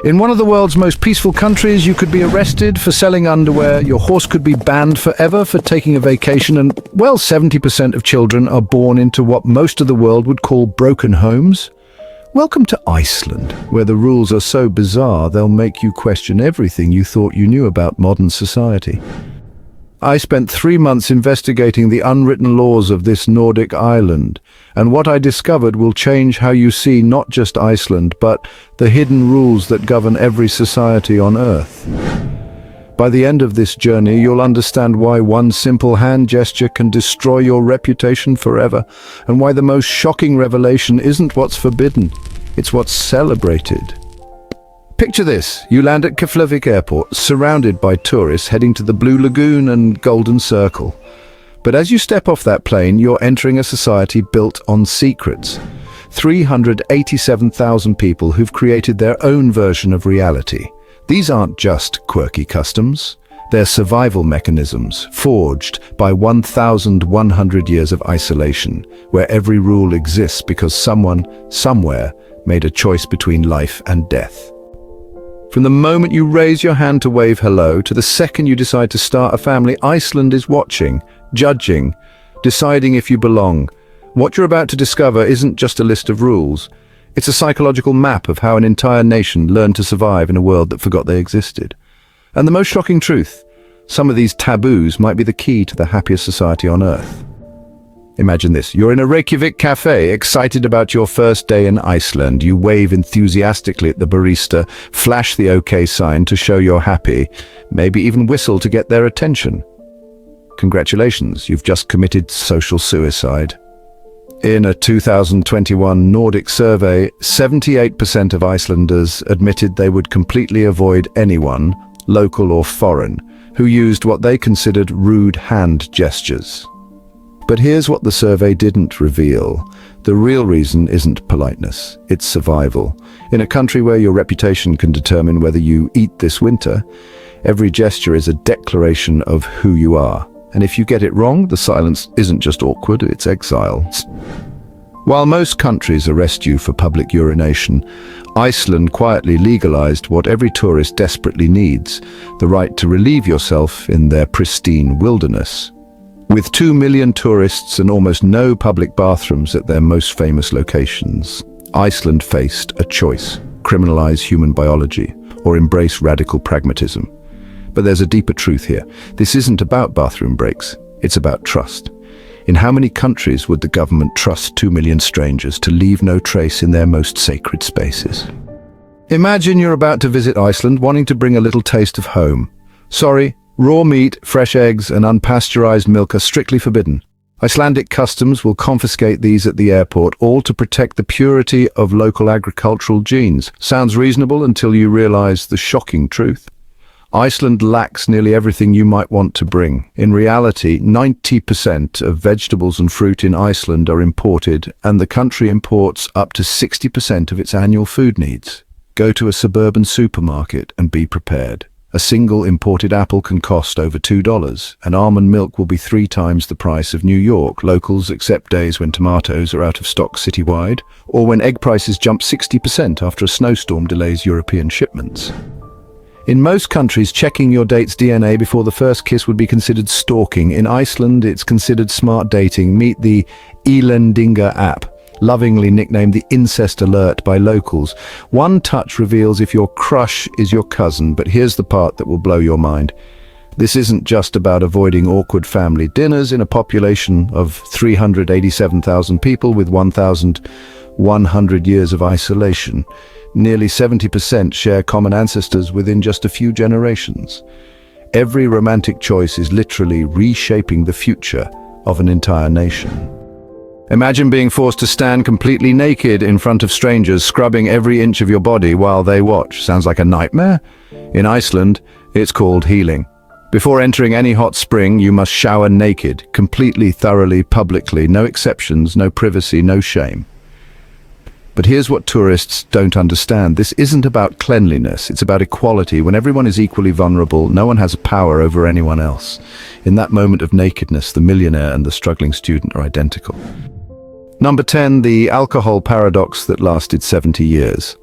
In one of the world's most peaceful countries, you could be arrested for selling underwear, your horse could be banned forever for taking a vacation, and, well, 70% of children are born into what most of the world would call broken homes. Welcome to Iceland, where the rules are so bizarre they'll make you question everything you thought you knew about modern society. I spent 3 months investigating the unwritten laws of this Nordic island, and what I discovered will change how you see not just Iceland, but the hidden rules that govern every society on Earth. By the end of this journey, you'll understand why one simple hand gesture can destroy your reputation forever, and why the most shocking revelation isn't what's forbidden, it's what's celebrated. Picture this, you land at Keflavik Airport, surrounded by tourists heading to the Blue Lagoon and Golden Circle. But as you step off that plane, you're entering a society built on secrets. 387,000 people who've created their own version of reality. These aren't just quirky customs. They're survival mechanisms, forged by 1,100 years of isolation, where every rule exists because someone, somewhere, made a choice between life and death. From the moment you raise your hand to wave hello to the second you decide to start a family, Iceland is watching, judging, deciding if you belong. What you're about to discover isn't just a list of rules. It's a psychological map of how an entire nation learned to survive in a world that forgot they existed. And the most shocking truth, some of these taboos might be the key to the happiest society on Earth. Imagine this, you're in a Reykjavik cafe, excited about your first day in Iceland. You wave enthusiastically at the barista, flash the OK sign to show you're happy, maybe even whistle to get their attention. Congratulations, you've just committed social suicide. In a 2021 Nordic survey, 78% of Icelanders admitted they would completely avoid anyone, local or foreign, who used what they considered rude hand gestures. But here's what the survey didn't reveal. The real reason isn't politeness, it's survival. In a country where your reputation can determine whether you eat this winter, every gesture is a declaration of who you are. And if you get it wrong, the silence isn't just awkward, it's exile. While most countries arrest you for public urination, Iceland quietly legalized what every tourist desperately needs, the right to relieve yourself in their pristine wilderness. With 2 million tourists and almost no public bathrooms at their most famous locations, Iceland faced a choice: criminalize human biology or embrace radical pragmatism. But there's a deeper truth here. This isn't about bathroom breaks, it's about trust. In how many countries would the government trust 2 million strangers to leave no trace in their most sacred spaces? Imagine you're about to visit Iceland, wanting to bring a little taste of home. Sorry, raw meat, fresh eggs, and unpasteurized milk are strictly forbidden. Icelandic customs will confiscate these at the airport, all to protect the purity of local agricultural genes. Sounds reasonable until you realize the shocking truth. Iceland lacks nearly everything you might want to bring. In reality, 90% of vegetables and fruit in Iceland are imported, and the country imports up to 60% of its annual food needs. Go to a suburban supermarket and be prepared. A single imported apple can cost over $2, and almond milk will be 3 times the price of New York. Locals accept days when tomatoes are out of stock citywide, or when egg prices jump 60% after a snowstorm delays European shipments. In most countries, checking your date's DNA before the first kiss would be considered stalking. In Iceland, it's considered smart dating. Meet the Icelandic app, lovingly nicknamed the incest alert by locals. One touch reveals if your crush is your cousin, but here's the part that will blow your mind. This isn't just about avoiding awkward family dinners in a population of 387,000 people with 1,100 years of isolation. Nearly 70% share common ancestors within just a few generations. Every romantic choice is literally reshaping the future of an entire nation. Imagine being forced to stand completely naked in front of strangers, scrubbing every inch of your body while they watch. Sounds like a nightmare? In Iceland, it's called healing. Before entering any hot spring, you must shower naked, completely, thoroughly, publicly, no exceptions, no privacy, no shame. But here's what tourists don't understand. This isn't about cleanliness, it's about equality. When everyone is equally vulnerable, no one has power over anyone else. In that moment of nakedness, the millionaire and the struggling student are identical. Number 10, the alcohol paradox that lasted 70 years.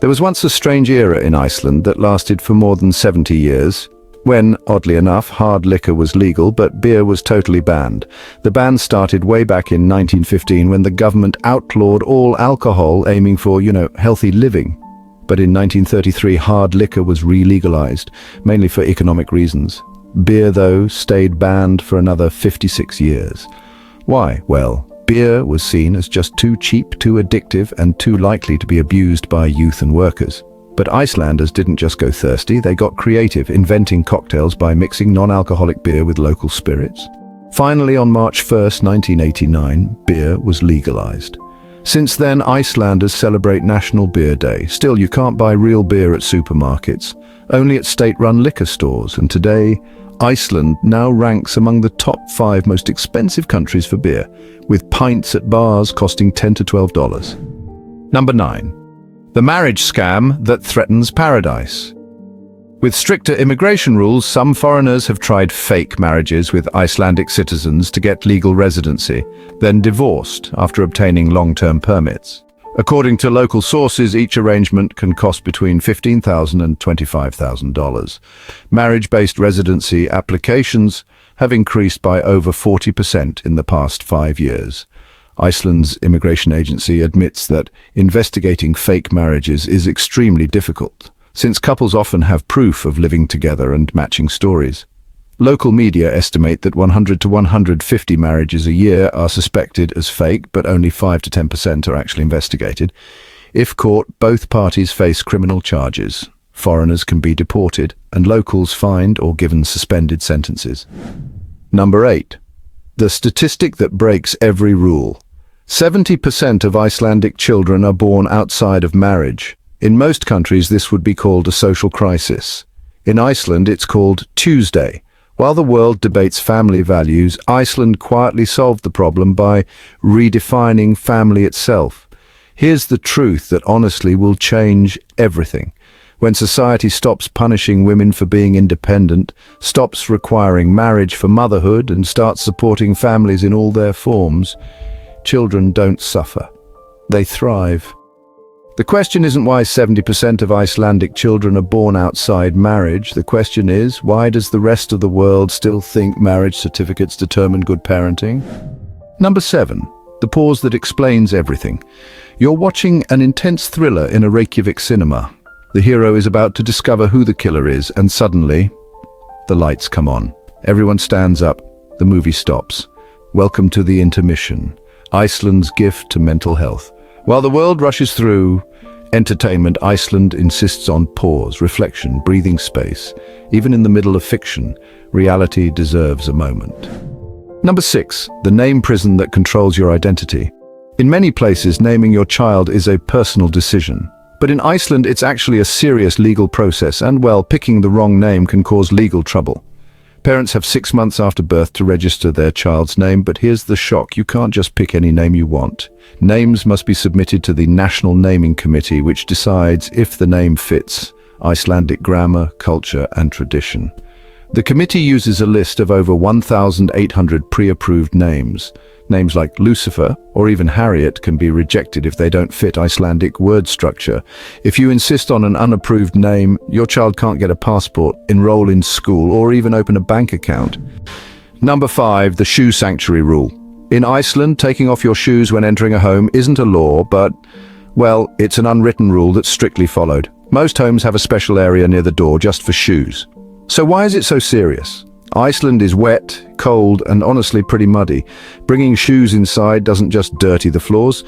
There was once a strange era in Iceland that lasted for more than 70 years, when, oddly enough, hard liquor was legal, but beer was totally banned. The ban started way back in 1915 when the government outlawed all alcohol, aiming for, healthy living. But in 1933, hard liquor was re-legalized, mainly for economic reasons. Beer, though, stayed banned for another 56 years. Why? Well, beer was seen as just too cheap, too addictive, and too likely to be abused by youth and workers. But Icelanders didn't just go thirsty, they got creative, inventing cocktails by mixing non-alcoholic beer with local spirits. Finally, on March 1st, 1989, beer was legalized. Since then, Icelanders celebrate National Beer Day. Still, you can't buy real beer at supermarkets, only at state-run liquor stores, and today, Iceland now ranks among the top 5 most expensive countries for beer, with pints at bars costing $10 to $12. Number 9. The marriage scam that threatens paradise. With stricter immigration rules, some foreigners have tried fake marriages with Icelandic citizens to get legal residency, then divorced after obtaining long-term permits. According to local sources, each arrangement can cost between $15,000 and $25,000. Marriage-based residency applications have increased by over 40% in the past 5 years. Iceland's immigration agency admits that investigating fake marriages is extremely difficult, since couples often have proof of living together and matching stories. Local media estimate that 100 to 150 marriages a year are suspected as fake, but only 5 to 10% are actually investigated. If caught, both parties face criminal charges. Foreigners can be deported, and locals fined or given suspended sentences. Number 8. The statistic that breaks every rule. 70% of Icelandic children are born outside of marriage. In most countries, this would be called a social crisis. In Iceland, it's called Tuesday. While the world debates family values, Iceland quietly solved the problem by redefining family itself. Here's the truth that honestly will change everything. When society stops punishing women for being independent, stops requiring marriage for motherhood, and starts supporting families in all their forms, children don't suffer. They thrive. The question isn't why 70% of Icelandic children are born outside marriage. The question is, why does the rest of the world still think marriage certificates determine good parenting? Number 7. The pause that explains everything. You're watching an intense thriller in a Reykjavik cinema. The hero is about to discover who the killer is, and suddenly, the lights come on. Everyone stands up. The movie stops. Welcome to the intermission, Iceland's gift to mental health. While the world rushes through entertainment, Iceland insists on pause, reflection, breathing space. Even in the middle of fiction, reality deserves a moment. Number 6. The name prison that controls your identity. In many places, naming your child is a personal decision. But in Iceland, it's actually a serious legal process, and well, picking the wrong name can cause legal trouble. Parents have 6 months after birth to register their child's name, but here's the shock: you can't just pick any name you want. Names must be submitted to the National Naming Committee, which decides if the name fits Icelandic grammar, culture, and tradition. The committee uses a list of over 1,800 pre-approved names. Names like Lucifer or even Harriet can be rejected if they don't fit Icelandic word structure. If you insist on an unapproved name, your child can't get a passport, enroll in school, or even open a bank account. Number 5. The shoe sanctuary rule. In Iceland, taking off your shoes when entering a home isn't a law, but, well, it's an unwritten rule that's strictly followed. Most homes have a special area near the door just for shoes. So why is it so serious? Iceland is wet, cold, and honestly pretty muddy. Bringing shoes inside doesn't just dirty the floors,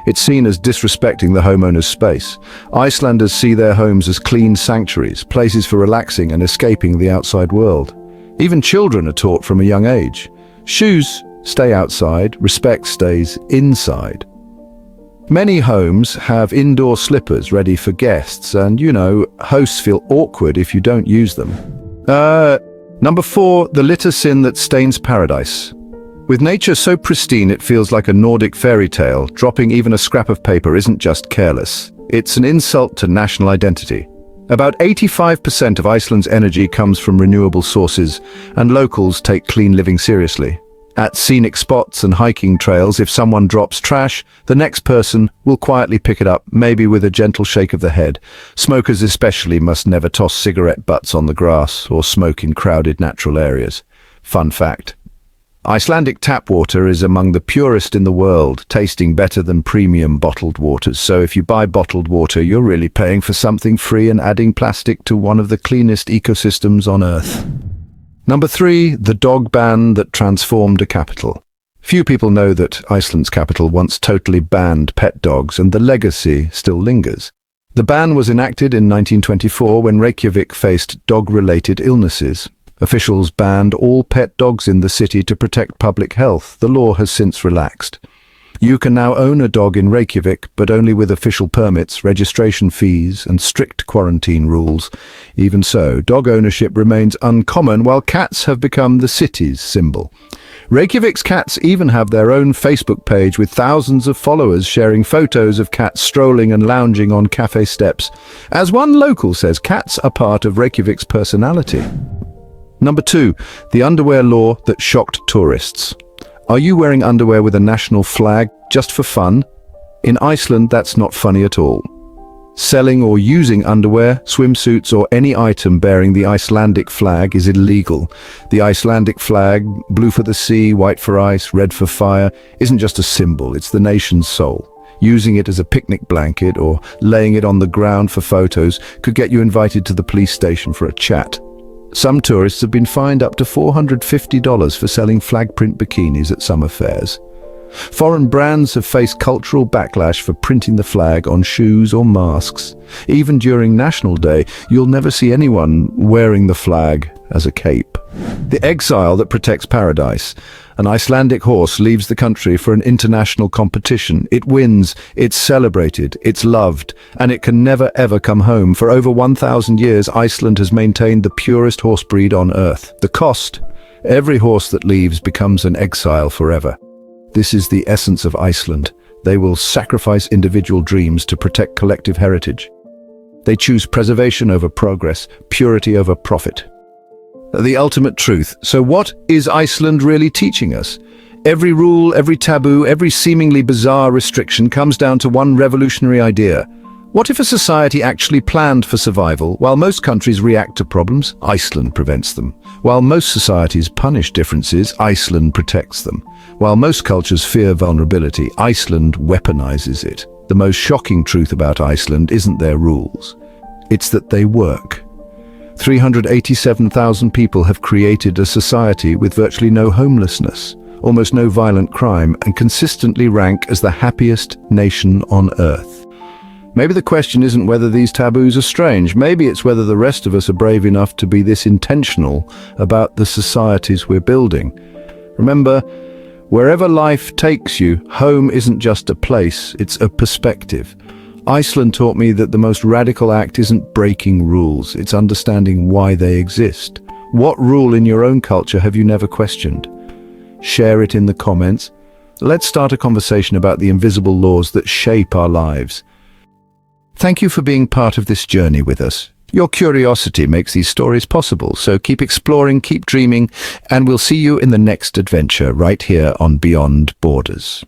it's seen as disrespecting the homeowner's space. Icelanders see their homes as clean sanctuaries, places for relaxing and escaping the outside world. Even children are taught from a young age. Shoes stay outside, respect stays inside. Many homes have indoor slippers ready for guests, and, hosts feel awkward if you don't use them. Number 4, the litter sin that stains paradise. With nature so pristine it feels like a Nordic fairy tale, dropping even a scrap of paper isn't just careless. It's an insult to national identity. About 85% of Iceland's energy comes from renewable sources, and locals take clean living seriously. At scenic spots and hiking trails, if someone drops trash, the next person will quietly pick it up, maybe with a gentle shake of the head. Smokers especially must never toss cigarette butts on the grass or smoke in crowded natural areas. Fun fact: Icelandic tap water is among the purest in the world, tasting better than premium bottled waters. So if you buy bottled water, you're really paying for something free and adding plastic to one of the cleanest ecosystems on Earth. Number 3, the dog ban that transformed a capital. Few people know that Iceland's capital once totally banned pet dogs, and the legacy still lingers. The ban was enacted in 1924 when Reykjavik faced dog-related illnesses. Officials banned all pet dogs in the city to protect public health. The law has since relaxed. You can now own a dog in Reykjavik, but only with official permits, registration fees, and strict quarantine rules. Even so, dog ownership remains uncommon, while cats have become the city's symbol. Reykjavik's cats even have their own Facebook page with thousands of followers sharing photos of cats strolling and lounging on cafe steps. As one local says, cats are part of Reykjavik's personality. Number 2, the underwear law that shocked tourists. Are you wearing underwear with a national flag just for fun? In Iceland, that's not funny at all. Selling or using underwear, swimsuits, or any item bearing the Icelandic flag is illegal. The Icelandic flag, blue for the sea, white for ice, red for fire, isn't just a symbol, it's the nation's soul. Using it as a picnic blanket or laying it on the ground for photos could get you invited to the police station for a chat. Some tourists have been fined up to $450 for selling flag print bikinis at summer fairs. Foreign brands have faced cultural backlash for printing the flag on shoes or masks. Even during National Day, you'll never see anyone wearing the flag as a cape. The Exile that protects paradise. An Icelandic horse leaves the country for an international competition. It wins, it's celebrated, it's loved, and it can never ever come home. For over 1,000 years, Iceland has maintained the purest horse breed on Earth. The cost: every horse that leaves becomes an exile forever. This is the essence of Iceland. They will sacrifice individual dreams to protect collective heritage. They choose preservation over progress, purity over profit. The ultimate truth. So what is Iceland really teaching us? Every rule, every taboo, every seemingly bizarre restriction comes down to one revolutionary idea. What if a society actually planned for survival? While most countries react to problems, Iceland prevents them. While most societies punish differences, Iceland protects them. While most cultures fear vulnerability, Iceland weaponizes it. The most shocking truth about Iceland isn't their rules. It's that they work. 387,000 people have created a society with virtually no homelessness, almost no violent crime, and consistently rank as the happiest nation on Earth. Maybe the question isn't whether these taboos are strange. Maybe it's whether the rest of us are brave enough to be this intentional about the societies we're building. Remember, wherever life takes you, home isn't just a place, it's a perspective. Iceland taught me that the most radical act isn't breaking rules, it's understanding why they exist. What rule in your own culture have you never questioned? Share it in the comments. Let's start a conversation about the invisible laws that shape our lives. Thank you for being part of this journey with us. Your curiosity makes these stories possible, so keep exploring, keep dreaming, and we'll see you in the next adventure right here on Beyond Borders.